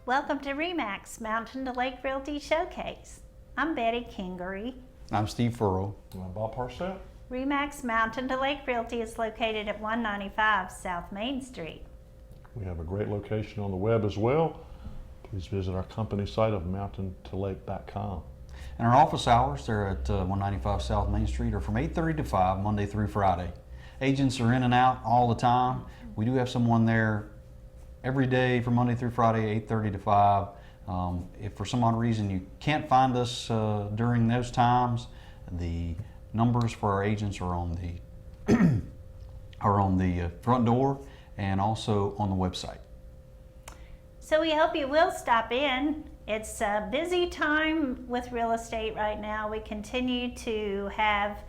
Welcome to REMAX Mountain to Lake Realty Showcase. I'm Betty Kingery. I'm Steve Furrow. And I'm Bob Parcell. REMAX Mountain to Lake Realty is located at 195 South Main Street. We have a great location on the web as well. Please visit our company site of mountaintolake.com. And our office hours, they're at 195 South Main Street, are from 8:30 to 5, Monday through Friday. Agents are in and out all the time. We do have someone there every day from Monday through Friday, 8:30 to 5. If for some odd reason you can't find us during those times, the numbers for our agents are on the front door and also on the website. So we hope you will stop in. It's a busy time with real estate right now. We continue to have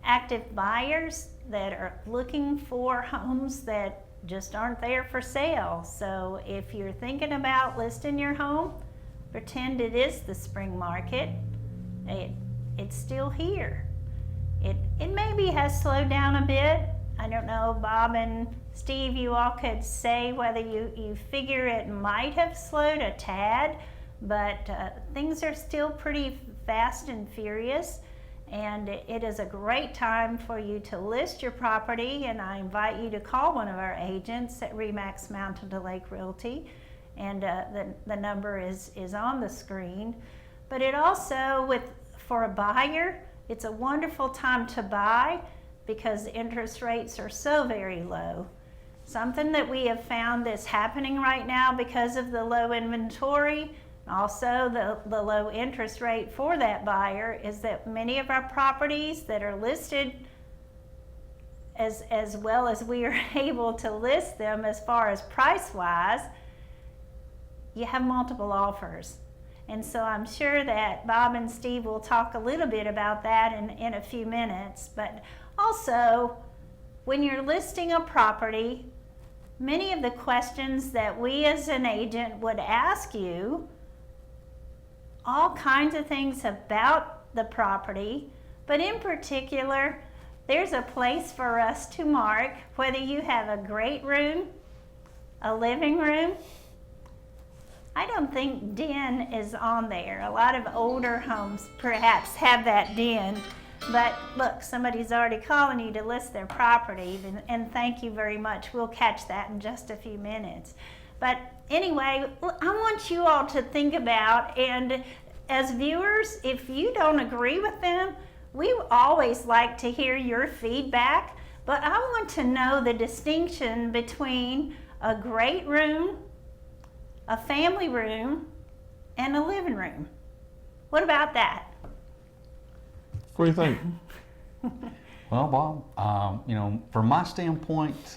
active buyers that are looking for homes that just aren't there for sale. So if you're thinking about listing your home, pretend it is the spring market. It's still here. It maybe has slowed down a bit. I don't know, Bob and Steve, you all could say whether you figure it might have slowed a tad, but things are still pretty fast and furious. And it is a great time for you to list your property, and I invite you to call one of our agents at REMAX Mountain to Lake Realty, and the number is on the screen. But it also, for a buyer, it's a wonderful time to buy because interest rates are so very low. Something that we have found that's happening right now because of the low inventory, also the low interest rate for that buyer, is that many of our properties that are listed as well as we are able to list them as far as price wise, you have multiple offers. And so I'm sure that Bob and Steve will talk a little bit about that in a few minutes. But also, when you're listing a property, many of the questions that we as an agent would ask you, all kinds of things about the property, but in particular, there's a place for us to mark whether you have a great room, a living room. I don't think den is on there. A lot of older homes perhaps have that den, but look, somebody's already calling you to list their property, and thank you very much. We'll catch that in just a few minutes. But anyway, I want you all to think about, and as viewers, if you don't agree with them, we always like to hear your feedback, but I want to know the distinction between a great room, a family room, and a living room. What about that? What do you think? Well, Bob, from my standpoint,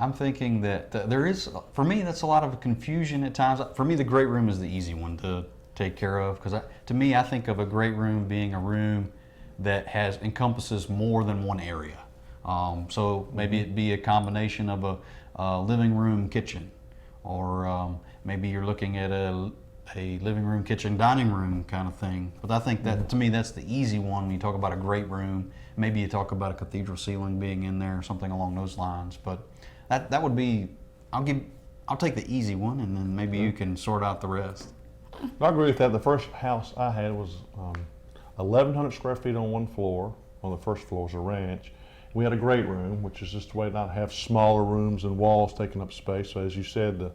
I'm thinking that there is, for me, that's a lot of confusion at times. For me, the great room is the easy one to take care of, because to me, I think of a great room being a room that encompasses more than one area. So maybe it be a combination of a living room, kitchen, or maybe you're looking at a living room, kitchen, dining room kind of thing. But I think that, to me, that's the easy one when you talk about a great room. Maybe you talk about a cathedral ceiling being in there, something along those lines. But that would be, I'll take the easy one, and then maybe you can sort out the rest. I agree with that. The first house I had was 1,100 square feet on one floor. On the first floor is a ranch. We had a great room, which is just a way not to have smaller rooms and walls taking up space. So as you said, the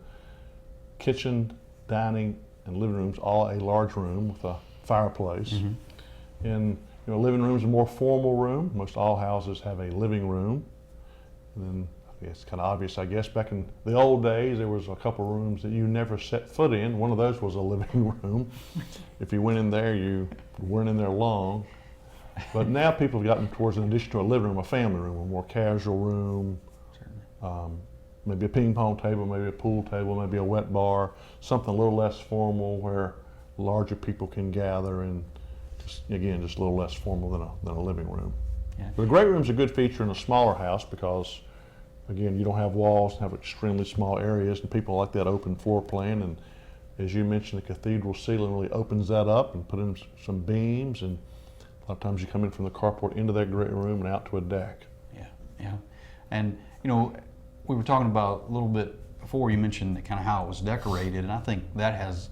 kitchen, dining, and living rooms all a large room with a fireplace. Mm-hmm. And living room is a more formal room. Most all houses have a living room. And then it's kind of obvious, I guess, back in the old days, there was a couple rooms that you never set foot in. One of those was a living room. If you went in there, you weren't in there long. But now people have gotten towards, in addition to a living room, a family room, a more casual room, maybe a ping pong table, maybe a pool table, maybe a wet bar, something a little less formal where larger people can gather, and just a little less formal than a living room. Yeah. But a great room is a good feature in a smaller house because, again, you don't have walls, have extremely small areas, and people like that open floor plan. And as you mentioned, the cathedral ceiling really opens that up and put in some beams, and a lot of times you come in from the carport into that great room and out to a deck. Yeah. And we were talking about a little bit before you mentioned kind of how it was decorated, and I think that has,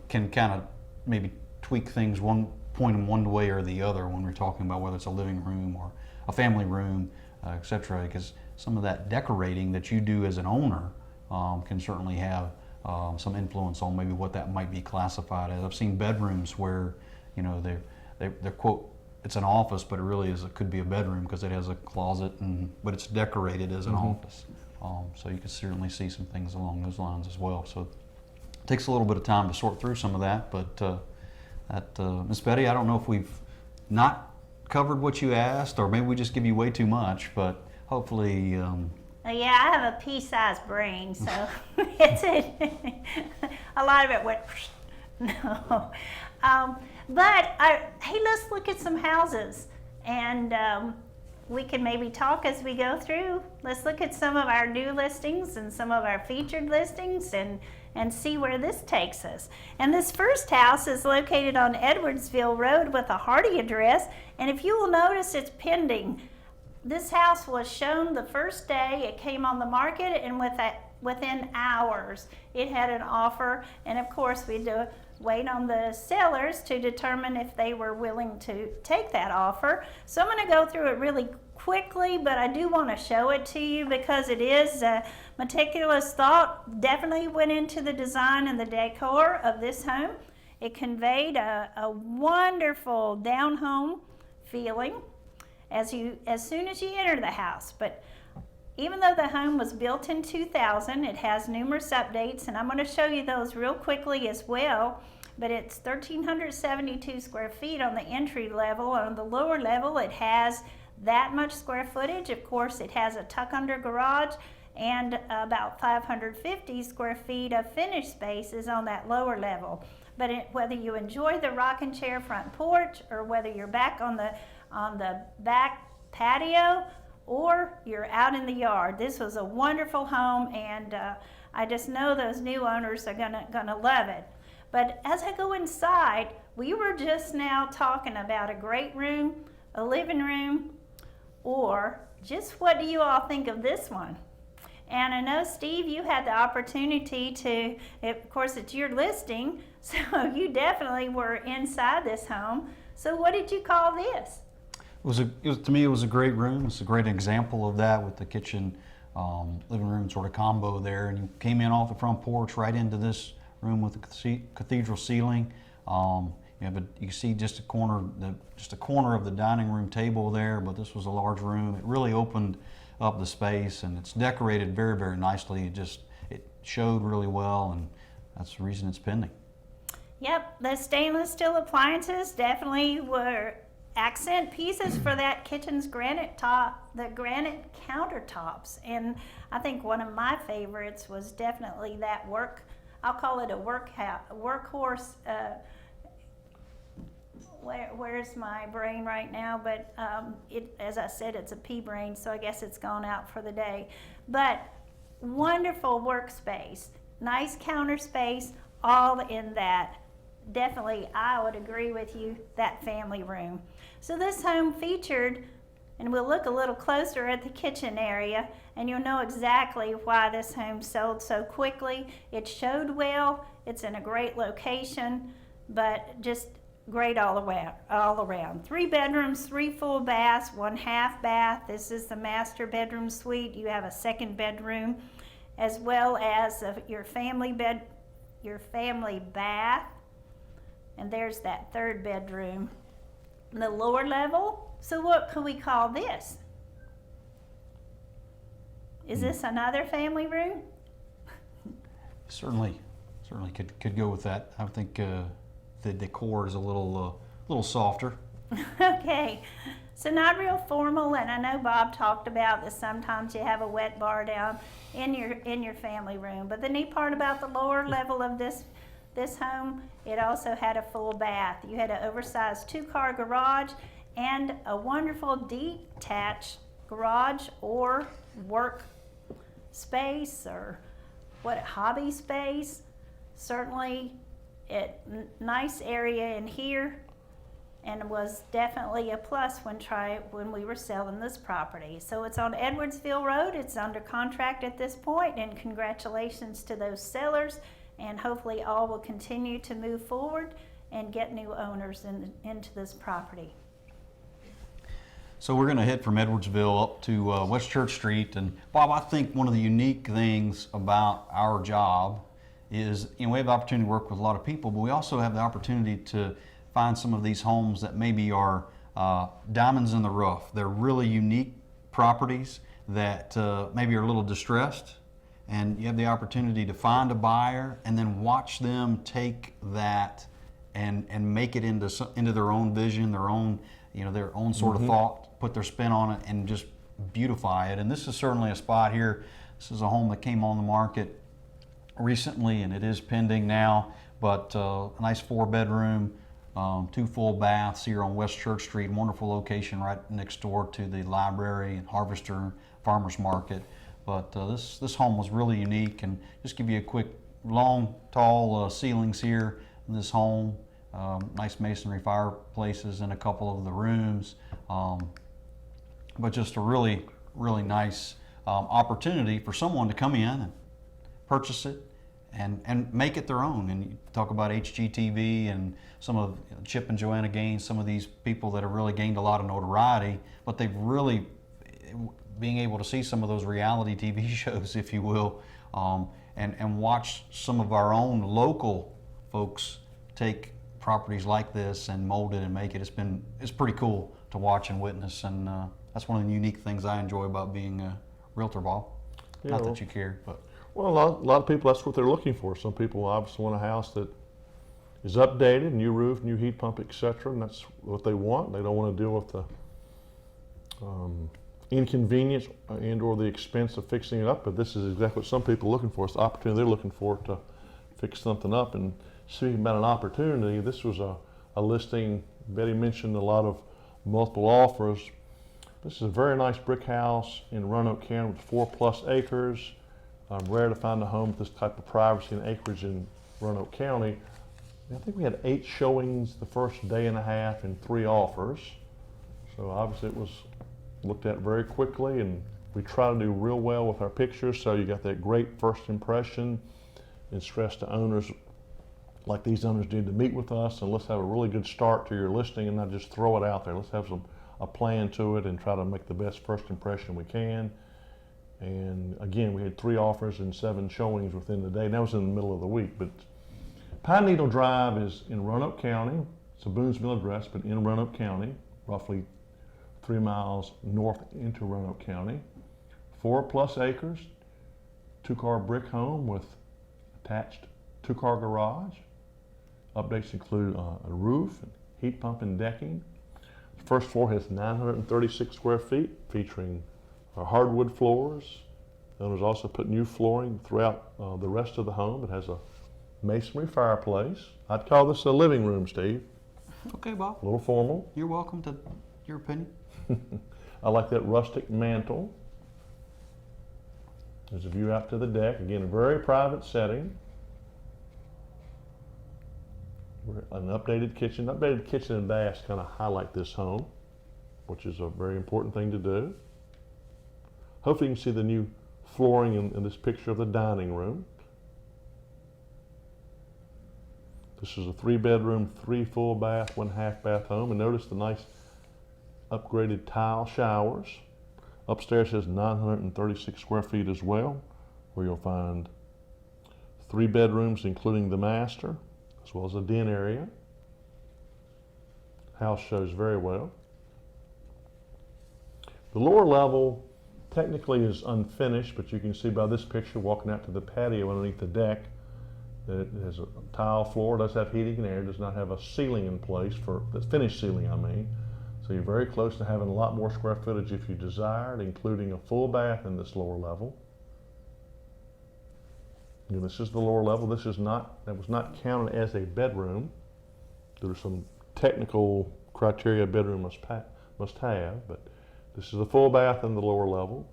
can kind of maybe tweak things point in one way or the other when we're talking about whether it's a living room or a family room, etc. Because some of that decorating that you do as an owner can certainly have some influence on maybe what that might be classified as. I've seen bedrooms where, they're quote, it's an office, but it really is, it could be a bedroom because it has a closet, but it's decorated as an office. So you can certainly see some things along those lines as well. So it takes a little bit of time to sort through some of that, but Miss Betty, I don't know if we've not covered what you asked, or maybe we just give you way too much, but hopefully. Yeah, I have a pea-sized brain, so a lot of it went. No, but hey, let's look at some houses, and we can maybe talk as we go through. Let's look at some of our new listings and some of our featured listings, and see where this takes us. And this first house is located on Edwardsville Road with a Hardy address, and if you will notice, it's pending. This house was shown the first day it came on the market, and within hours it had an offer, and of course we do wait on the sellers to determine if they were willing to take that offer. So I'm going to go through it really quickly, but I do want to show it to you because it is meticulous thought. Definitely went into the design and the decor of this home. It conveyed a wonderful down home feeling as soon as you enter the house. But even though the home was built in 2000, it has numerous updates, and I'm going to show you those real quickly as well. But it's 1,372 square feet on the entry level. On the lower level, it has that much square footage. Of course, it has a tuck-under garage and about 550 square feet of finished spaces on that lower level. But whether you enjoy the rocking chair front porch, or whether you're back on the back patio, or you're out in the yard, this was a wonderful home, and I just know those new owners are gonna love it. But as I go inside, we were just now talking about a great room, a living room, or just what do you all think of this one? And I know, Steve, you had the opportunity to, of course it's your listing, so you definitely were inside this home. So what did you call this? To me, it was a great room. It's a great example of that with the kitchen, living room sort of combo there. And you came in off the front porch right into this room with the cathedral ceiling. You see just a corner of the dining room table there, but this was a large room. It really opened up the space, and it's decorated very, very nicely. It showed really well, and that's the reason it's pending. Yep, the stainless steel appliances definitely were accent pieces for that kitchen's granite countertops. And I think one of my favorites was definitely that I'll call it a workhorse. Where's my brain right now? But as I said, it's a pea brain, so I guess it's gone out for the day. But wonderful workspace, nice counter space, all in that. Definitely, I would agree with you, that family room. So this home featured, and we'll look a little closer at the kitchen area, and you'll know exactly why this home sold so quickly. It showed well, it's in a great location, but just great all around. 3 bedrooms, 3 full baths, 1 half bath. This is the master bedroom suite. You have a second bedroom, as well as your family bath. And there's that 3rd bedroom. The lower level, so what could we call this? Is this another family room? Certainly could go with that. I think the decor is a little softer. Okay, so not real formal, and I know Bob talked about that sometimes you have a wet bar down in your family room. But the neat part about the lower level of this home, it also had a full bath. You had an oversized 2-car garage and a wonderful detached garage or work space, or hobby space. Certainly nice area in here. and was definitely a plus when we were selling this property. So it's on Edwardsville Road. It's under contract at this point, and congratulations to those sellers, and hopefully all will continue to move forward and get new owners into this property. So we're going to head from Edwardsville up to West Church Street. And Bob, I think one of the unique things about our job is, we have the opportunity to work with a lot of people, but we also have the opportunity to find some of these homes that maybe are diamonds in the rough. They're really unique properties that maybe are a little distressed, and you have the opportunity to find a buyer and then watch them take that and make it into their own vision, their own sort of thought, put their spin on it, and just beautify it. And this is certainly a spot here. This is a home that came on the market recently, and it is pending now, but a nice 4-bedroom, 2 full baths here on West Church Street. Wonderful location right next door to the library and Harvester Farmers Market. But this home was really unique, and just give you a quick, long, tall ceilings here in this home. Nice masonry fireplaces in a couple of the rooms, but just a really, really nice opportunity for someone to come in and purchase it and make it their own. And you talk about HGTV and some of Chip and Joanna Gaines, some of these people that have really gained a lot of notoriety, but they've really, being able to see some of those reality TV shows, if you will, and watch some of our own local folks take properties like this and mold it and make it. It's pretty cool to watch and witness, and that's one of the unique things I enjoy about being a realtor, Bob. Yeah, Not that you care, but well, a lot of people, that's what they're looking for. Some people obviously want a house that is updated, new roof, new heat pump, etc., and that's what they want. They don't want to deal with the inconvenience and or the expense of fixing it up, but this is exactly what some people are looking for. It's the opportunity they're looking for to fix something up. And speaking about an opportunity, this was a listing. Betty mentioned a lot of multiple offers. This is a very nice brick house in Roanoke County with 4+ acres. Rare to find a home with this type of privacy and acreage in Roanoke County. I think we had 8 showings the first day and a half and 3 offers. So obviously it was looked at very quickly, and we try to do real well with our pictures, so you got that great first impression, and stress to owners like these owners did to meet with us, and let's have a really good start to your listing and not just throw it out there. Let's have a plan to it and try to make the best first impression we can. And again, we had 3 offers and 7 showings within the day, and that was in the middle of the week. But Pine Needle Drive is in Roanoke County. It's a Boonesville address, but in Roanoke County, roughly 3 miles north into Roanoke County. 4+ acres, 2-car brick home with attached 2-car garage. Updates include a roof, heat pump, and decking. The first floor has 936 square feet, featuring hardwood floors. The owners also put new flooring throughout the rest of the home. It has a masonry fireplace. I'd call this a living room, Steve. okay, Bob. A little formal. You're welcome to your opinion. I like that rustic mantle. There's a view out to the deck. Again, a very private setting. An updated kitchen. Updated kitchen and baths kind of highlight this home, which is a very important thing to do. Hopefully you can see the new flooring in this picture of the dining room. This is a 3-bedroom, 3 full bath, 1 half bath home, and notice the nice upgraded tile showers. Upstairs has 936 square feet as well, where you'll find 3 bedrooms including the master, as well as a den area. House shows very well. The lower level technically is unfinished, but you can see by this picture walking out to the patio underneath the deck that it has a tile floor, does have heating and air, does not have a ceiling in place for the finished ceiling, I mean. So you're very close to having a lot more square footage if you desired, including a full bath in this lower level. And this is the lower level. That was not counted as a bedroom. There are some technical criteria a bedroom must have, but this is the full bath in the lower level.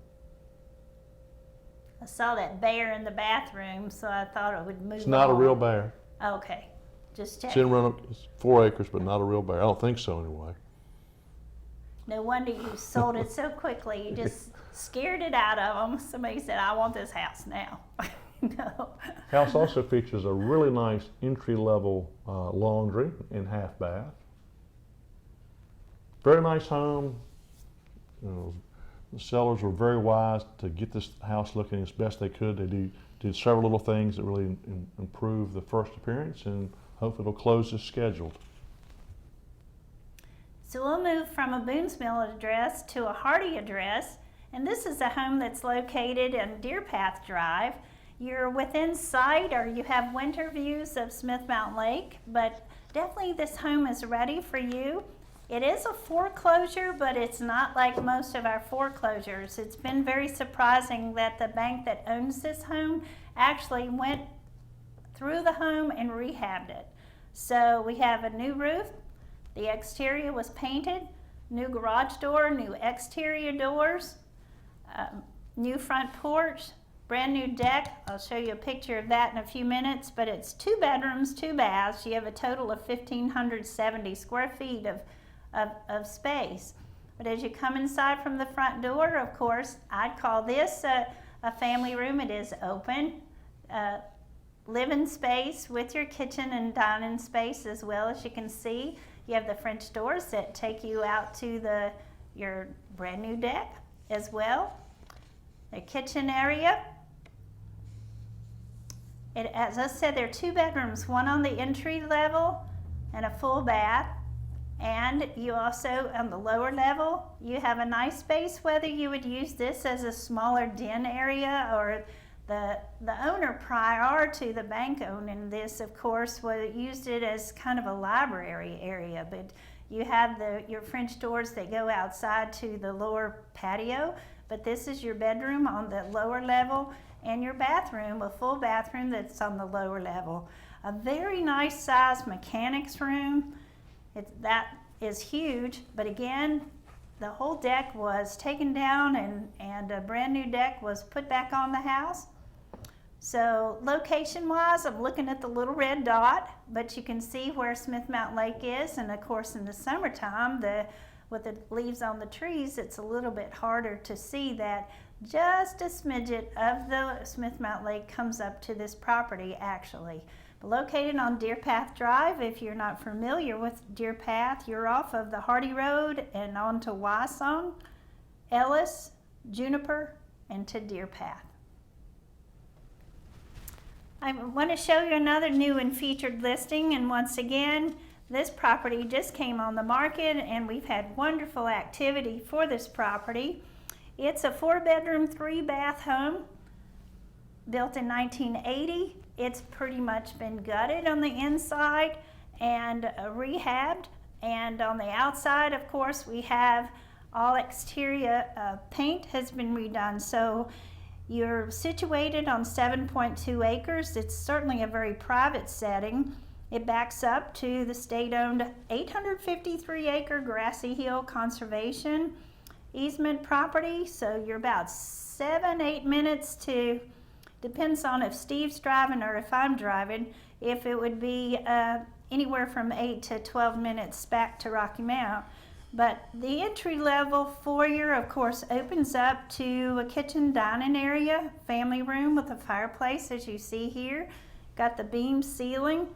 I saw that bear in the bathroom, so I thought it would move. It's not a on. real bear. Okay. Just It's check. in Roanoke, it's 4 acres, but not a real bear. I don't think so anyway. No wonder you sold it so quickly. You just scared it out of them. Somebody said, I want this house now. No. House also features a really nice entry-level laundry and half bath. Very nice home. You know, the sellers were very wise to get this house looking as best they could. They did several little things that really improved the first appearance, and hopefully it'll close as scheduled. So we'll move from a Boone's Mill address to a Hardy address, and this is a home that's located on Deer Path Drive. You're within sight, or you have winter views of Smith Mountain Lake, but definitely this home is ready for you. It is a foreclosure, but it's not like most of our foreclosures. It's been very surprising that the bank that owns this home actually went through the home and rehabbed it. So we have a new roof, the exterior was painted, new garage door, new exterior doors, new front porch, brand new deck. I'll show you a picture of that in a few minutes, but it's 2 bedrooms, 2 baths. You have a total of 1,570 square feet of space. But as you come inside from the front door, of course, I'd call this a family room. It is open, living space with your kitchen and dining space as well. As you can see, you have the French doors that take you out to your brand new deck as well. The kitchen area. As I said, there are 2 bedrooms, one on the entry level and a full bath. And you also, on the lower level, you have a nice space, whether you would use this as a smaller den area, or the owner prior to the bank owning this, of course, used it as kind of a library area. But you have your French doors that go outside to the lower patio, but this is your bedroom on the lower level, and your bathroom, a full bathroom that's on the lower level. A very nice sized mechanics room. That is huge, but again, the whole deck was taken down and a brand new deck was put back on the house. So location-wise, I'm looking at the little red dot, but you can see where Smith Mountain Lake is, and of course in the summertime, with the leaves on the trees, it's a little bit harder to see that. Just a smidget of the Smith Mountain Lake comes up to this property actually. Located on Deer Path Drive. If you're not familiar with Deer Path, you're off of the Hardy Road and on to Wysong, Ellis, Juniper, and to Deer Path. I want to show you another new and featured listing, and once again, this property just came on the market and we've had wonderful activity for this property. It's a 4-bedroom, 3-bath home built in 1980. It's pretty much been gutted on the inside and rehabbed, and on the outside, of course, we have all exterior paint has been redone. So you're situated on 7.2 acres. It's certainly a very private setting. It backs up to the state-owned 853-acre Grassy Hill Conservation easement property. So you're about 7-8 minutes to, depends on if Steve's driving or if I'm driving, if it would be anywhere from 8 to 12 minutes back to Rocky Mount. But the entry-level foyer, of course, opens up to a kitchen dining area, family room with a fireplace, as you see here. Got the beam ceiling.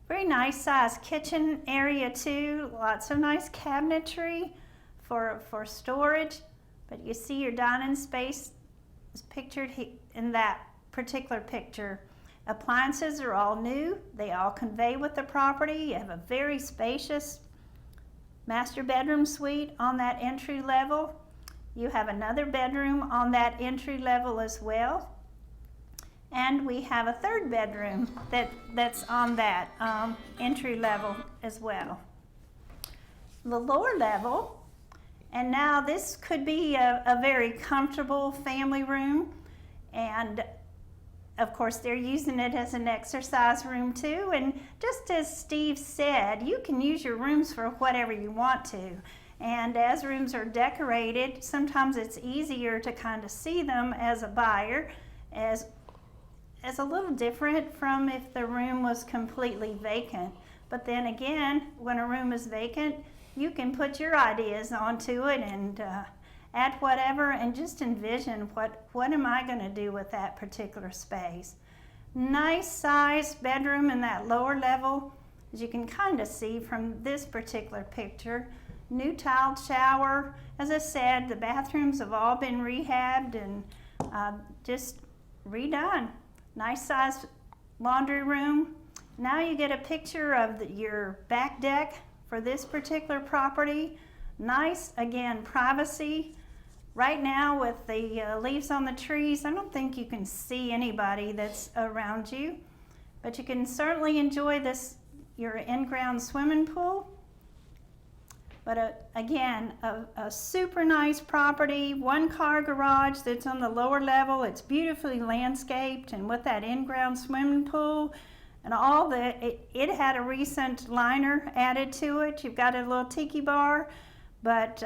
Very nice size kitchen area too. Lots of nice cabinetry for storage. But you see your dining space is pictured in that particular picture. Appliances are all new. They all convey with the property. You have a very spacious master bedroom suite on that entry level. You have another bedroom on that entry level as well. And we have a 3rd bedroom that's on that entry level as well. The lower level, and now this could be a very comfortable family room, and of course they're using it as an exercise room too. And just as Steve said, you can use your rooms for whatever you want to. And as rooms are decorated, sometimes it's easier to kind of see them as a buyer, as is a little different from if the room was completely vacant. But then again, when a room is vacant, you can put your ideas onto it and add whatever, and just envision what am I going to do with that particular space. Nice sized bedroom in that lower level, as you can kind of see from this particular picture. New tiled shower. As I said, the bathrooms have all been rehabbed and just redone. Nice sized laundry room. Now you get a picture of your back deck for this particular property. Nice, again, privacy. Right now with the leaves on the trees, I don't think you can see anybody that's around you, but you can certainly enjoy your in-ground swimming pool. But again, a super nice property, 1-car garage that's on the lower level. It's beautifully landscaped, and with that in-ground swimming pool and all it had a recent liner added to it. You've got a little tiki bar, but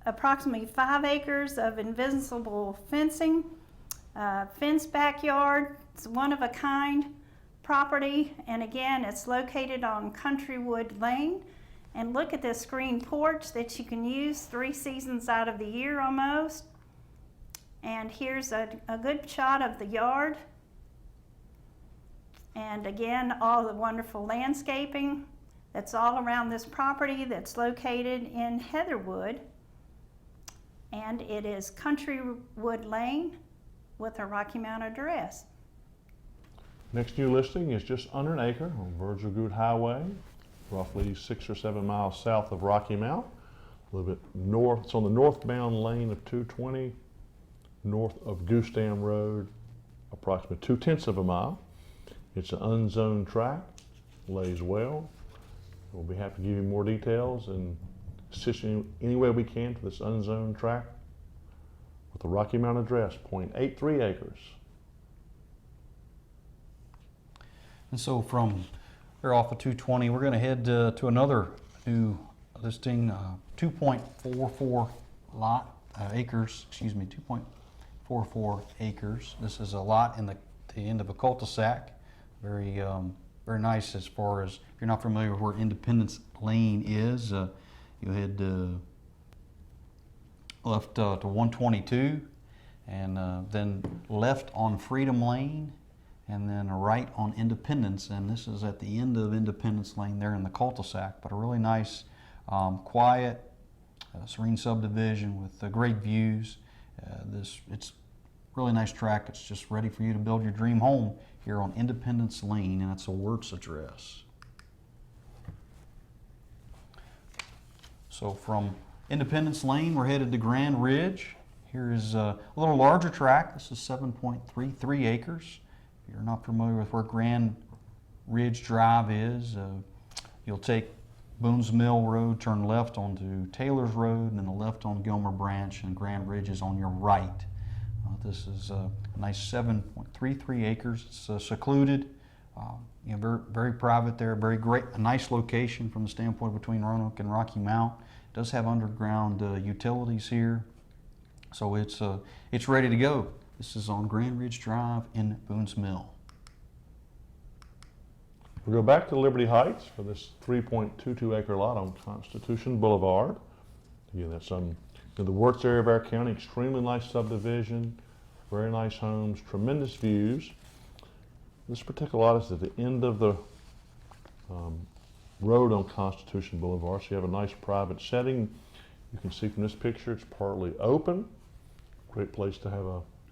approximately 5 acres of invisible fencing, fenced backyard. It's one of a kind property, and again, it's located on Countrywood Lane. And look at this screen porch that you can use 3 seasons out of the year almost. And here's a good shot of the yard. And again, all the wonderful landscaping that's all around this property that's located in Heatherwood. And it is Countrywood Lane with a Rocky Mount address. Next new listing is just under an acre on Virgil Goode Highway, roughly 6 or 7 miles south of Rocky Mount. A little bit north, it's on the northbound lane of 220, north of Goose Dam Road, approximately 2/10 of a mile. It's an unzoned tract, lays well. We'll be happy to give you more details and assist you any way we can for this unzoned tract with the Rocky Mount address, 0.83 acres. And so from here off of 220, we're going to head to another new listing, 2.44 acres, 2.44 acres. This is a lot in the end of a cul-de-sac. Very nice as far as, if you're not familiar with where Independence Lane is, you head left to 122, and then left on Freedom Lane, and then right on Independence. And this is at the end of Independence Lane there in the cul-de-sac, but a really nice, quiet, serene subdivision with great views. It's a really nice tract. It's just ready for you to build your dream home here on Independence Lane, and it's a Wirtz address. So from Independence Lane, we're headed to Grand Ridge. Here is a little larger tract. This is 7.33 acres. If you're not familiar with where Grand Ridge Drive is, you'll take Boone's Mill Road, turn left onto Taylor's Road, and then a left on Gilmer Branch, and Grand Ridge is on your right. This is a nice 7.33 acres. It's secluded, very, very private there, very great, a nice location from the standpoint between Roanoke and Rocky Mount. It does have underground utilities here, so it's ready to go. This is on Grand Ridge Drive in Boone's Mill. We'll go back to Liberty Heights for this 3.22 acre lot on Constitution Boulevard. Again, that's in the Wirtz area of our county. Extremely nice subdivision, very nice homes, tremendous views. This particular lot is at the end of the road on Constitution Boulevard, so you have a nice private setting. You can see from this picture it's partly open. Great place to have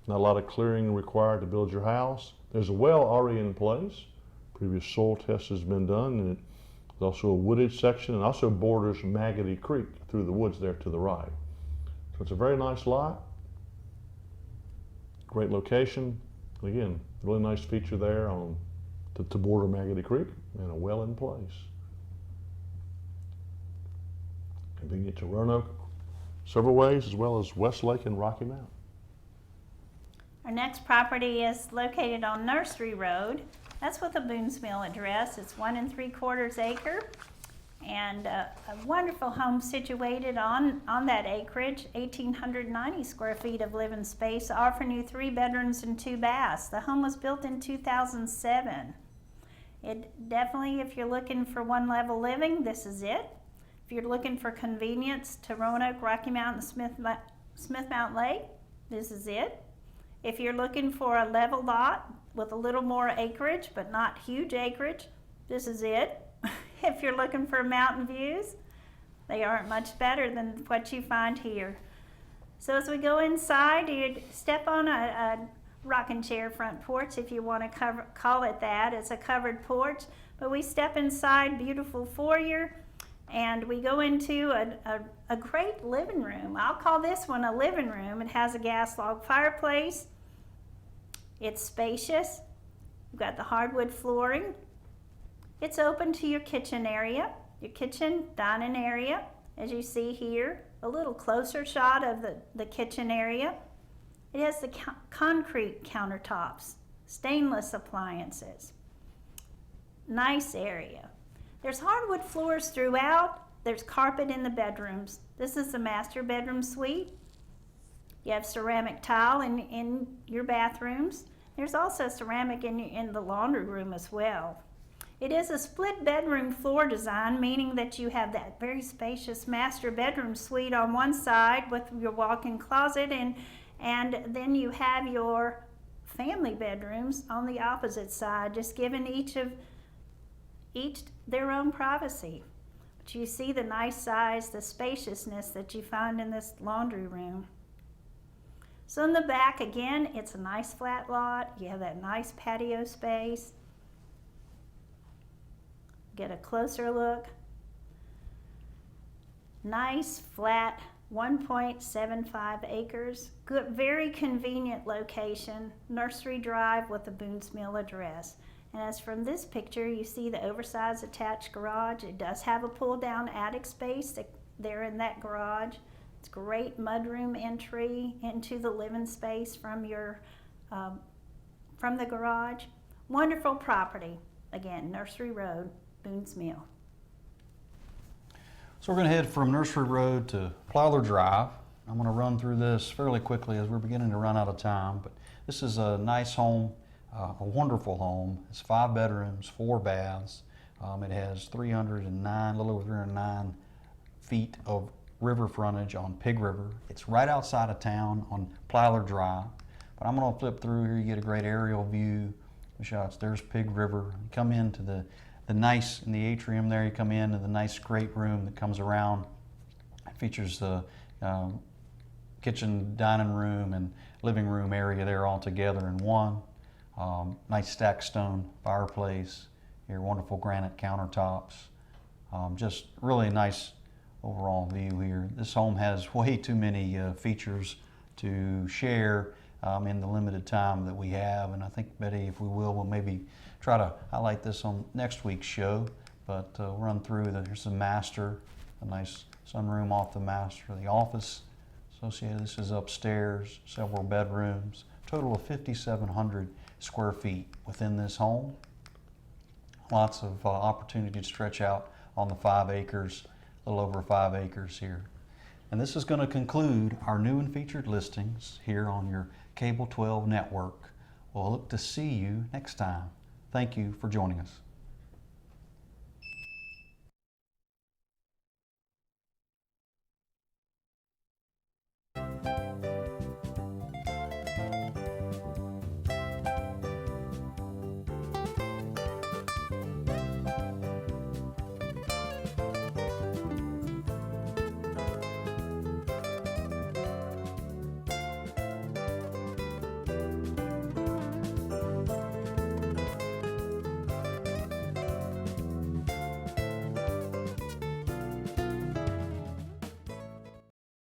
not a lot of clearing required to build your house. There's a well already in place. Previous soil test has been done, and there's also a wooded section, and also borders Maggoty Creek through the woods there to the right. So it's a very nice lot. Great location. Again, really nice feature there to border Maggoty Creek, and a well in place. Convenient to Roanoke several ways, as well as Westlake and Rocky Mount. Our next property is located on Nursery Road. That's with a Boone's Mill address. It's 1 3/4 acre. and a wonderful home situated on that acreage, 1,890 square feet of living space, offering you 3 bedrooms and 2 baths. The home was built in 2007. It definitely, if you're looking for one-level living, this is it. If you're looking for convenience to Roanoke, Rocky Mountain, Smith Mountain Lake, this is it. If you're looking for a level lot with a little more acreage, but not huge acreage, this is it. If you're looking for mountain views, they aren't much better than what you find here. So as we go inside, you'd step on a rocking chair front porch, if you want to call it that. It's a covered porch, but we step inside, beautiful foyer, and we go into a great living room. I'll call this one a living room. It has a gas log fireplace. It's spacious. You've got the hardwood flooring. It's open to your kitchen area, your kitchen dining area, as you see here. A little closer shot of the kitchen area. It has the concrete countertops, stainless appliances. Nice area. There's hardwood floors throughout. There's carpet in the bedrooms. This is the master bedroom suite. You have ceramic tile in your bathrooms. There's also ceramic in the laundry room as well. It is a split bedroom floor design, meaning that you have that very spacious master bedroom suite on one side with your walk-in closet, and then you have your family bedrooms on the opposite side, just giving each their own privacy. But you see the nice size, the spaciousness that you find in this laundry room. So in the back, again, it's a nice flat lot. You have that nice patio space. Get a closer look. Nice flat 1.75 acres. Good, very convenient location. Nursery Drive with the Boone's Mill address. And as from this picture, you see the oversized attached garage. It does have a pull-down attic space there in that garage. It's great mudroom entry into the living space from the garage. Wonderful property. Again, Nursery Road, Boone's Mill. So we're going to head from Nursery Road to Plyler Drive. I'm going to run through this fairly quickly as we're beginning to run out of time, but this is a nice home, a wonderful home. It's 5 bedrooms, 4 baths. It has a little over 309 feet of river frontage on Pig River. It's right outside of town on Plyler Drive. But I'm going to flip through here. You get a great aerial view. The shots. There's Pig River. You come into the nice, in the atrium there, you come into the nice great room that comes around. It features the kitchen, dining room, and living room area there all together in one. Nice stacked stone fireplace. Your wonderful granite countertops. Just really nice overall view here. This home has way too many features to share in the limited time that we have, and I think, Betty, if we will, we'll maybe try to highlight this on next week's show, but we'll run through here's the master, a nice sunroom off the master, the office associated. This is upstairs, several bedrooms, total of 5,700 square feet within this home. Lots of opportunity to stretch out on the 5 acres, a little over 5 acres here. And this is going to conclude our new and featured listings here on your Cable 12 network. We'll look to see you next time. Thank you for joining us.